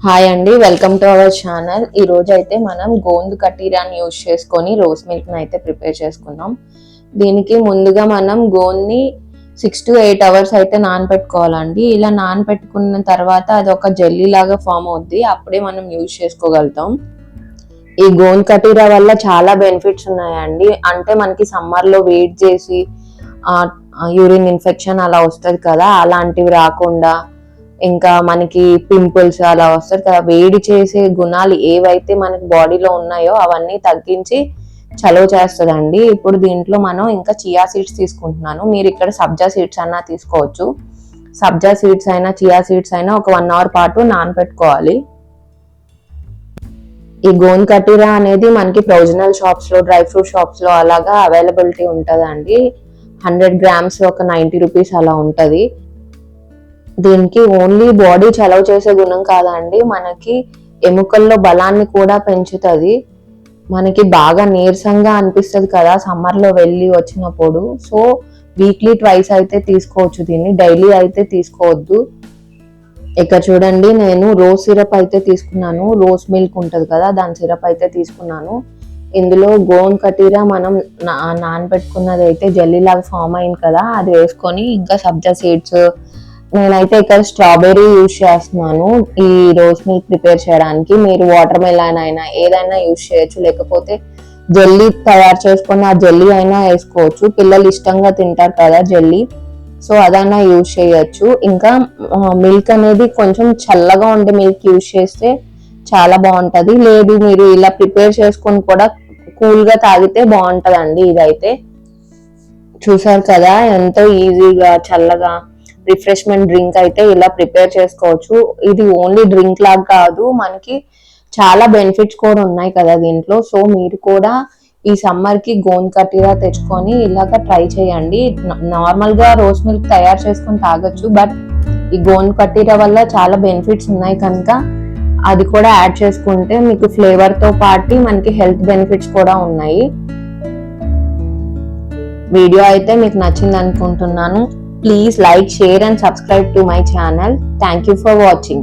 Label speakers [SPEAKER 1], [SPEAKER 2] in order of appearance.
[SPEAKER 1] Hi అండి, welcome to our channel. ఈ రోజు అయితే మనం గోంద్ కటీరాని యూజ్ చేసుకొని రోస్ మిల్క్ అయితే ప్రిపేర్ చేసుకుందాం. దీనికి ముందుగా మనం గోంద్ని 6 to 8 అవర్స్ అయితే నానబెట్టుకోవాలండి. ఇలా నానబెట్టుకున్న తర్వాత అది ఒక జెల్లీ లాగా ఫామ్ అవుద్ది, అప్పుడే మనం యూజ్ చేసుకోగలుగుతాం. ఈ గోంద్ కటీరా వల్ల చాలా బెనిఫిట్స్ ఉన్నాయండి. అంటే మనకి సమ్మర్లో వెయిట్ చేసి యూరిన్ ఇన్ఫెక్షన్ అలా వస్తుంది కదా, అలాంటివి రాకుండా, ఇంకా మనకి పింపుల్స్ అలా వస్తుంది కదా, వేడి చేసే గుణాలు ఏవైతే మనకి బాడీలో ఉన్నాయో అవన్నీ తగ్గించి చలువ చేస్తుందండి. ఇప్పుడు దీంట్లో మనం ఇంకా చియా సీడ్స్ తీసుకుంటున్నాను. మీరు ఇక్కడ సబ్జా సీడ్స్ అయినా తీసుకోవచ్చు. సబ్జా సీడ్స్ అయినా చియా సీడ్స్ అయినా ఒక 1 hour పాటు నానబెట్టుకోవాలి. ఈ గోంద్ కటీరా అనేది మనకి ప్రొవిజనల్ షాప్స్ లో, డ్రై ఫ్రూట్ షాప్స్ లో అలాగా అవైలబిలిటీ ఉంటుందండి. 100 grams ఒక 90 rupees అలా ఉంటది. దీనికి ఓన్లీ బాడీ చలవ చేసే గుణం కాదండి, మనకి ఎముకల్లో బలాన్ని కూడా పెంచుతుంది. మనకి బాగా నీరసంగా అనిపిస్తుంది కదా సమ్మర్లో వెళ్ళి వచ్చినప్పుడు. సో వీక్లీ ట్వైస్ అయితే తీసుకోవచ్చు దీన్ని, డైలీ అయితే తీసుకోవద్దు. ఇక్కడ చూడండి, నేను రోజ్ సిరప్ అయితే తీసుకున్నాను. రోజ్ మిల్క్ ఉంటుంది కదా, దాని సిరప్ అయితే తీసుకున్నాను. ఇందులో గోంద్ కటీరా మనం నానబెట్టుకున్నది అయితే జెల్లీ లాగా ఫామ్ అయింది కదా, అది వేసుకొని ఇంకా సబ్జా సీడ్స్, నేనైతే ఇక్కడ స్ట్రాబెర్రీ యూజ్ చేస్తున్నాను ఈ రోజ్ మిల్క్ ప్రిపేర్ చేయడానికి. మీరు వాటర్ మెలాన్ అయినా ఏదైనా యూజ్ చేయొచ్చు, లేకపోతే జెల్లీ తయారు చేసుకొని ఆ జెల్లీ అయినా వేసుకోవచ్చు. పిల్లలు ఇష్టంగా తింటారు కదా జెల్లీ, సో అదైనా యూజ్ చేయొచ్చు. ఇంకా మిల్క్ అనేది కొంచెం చల్లగా ఉండే మిల్క్ యూజ్ చేస్తే చాలా బాగుంటది. లేదు మీరు ఇలా ప్రిపేర్ చేసుకొని కూడా కూల్ గా తాగితే బాగుంటదండి. ఇదైతే చూసారు కదా, ఎంతో ఈజీగా చల్లగా రిఫ్రెష్మెంట్ డ్రింక్ అయితే ఇలా ప్రిపేర్ చేసుకోవచ్చు. ఇది ఓన్లీ డ్రింక్ లాగా కాదు, మనకి చాలా బెనిఫిట్స్ కూడా ఉన్నాయి కదా దీంట్లో. సో మీరు కూడా ఈ సమ్మర్ కి గోంద్ కటీరా తెచ్చుకొని ఇలాగా ట్రై చేయండి. నార్మల్ గా రోజ్ మిల్క్ తయారు చేసుకొని తాగొచ్చు, బట్ ఈ గోంద్ కటీరా వల్ల చాలా బెనిఫిట్స్ ఉన్నాయి కనుక అది కూడా యాడ్ చేసుకుంటే మీకు ఫ్లేవర్ తో పాటు మనకి హెల్త్ బెనిఫిట్స్ కూడా ఉన్నాయి. వీడియో అయితే మీకు నచ్చింది అనుకుంటున్నాను. Please like, share and subscribe to my channel. Thank you for watching.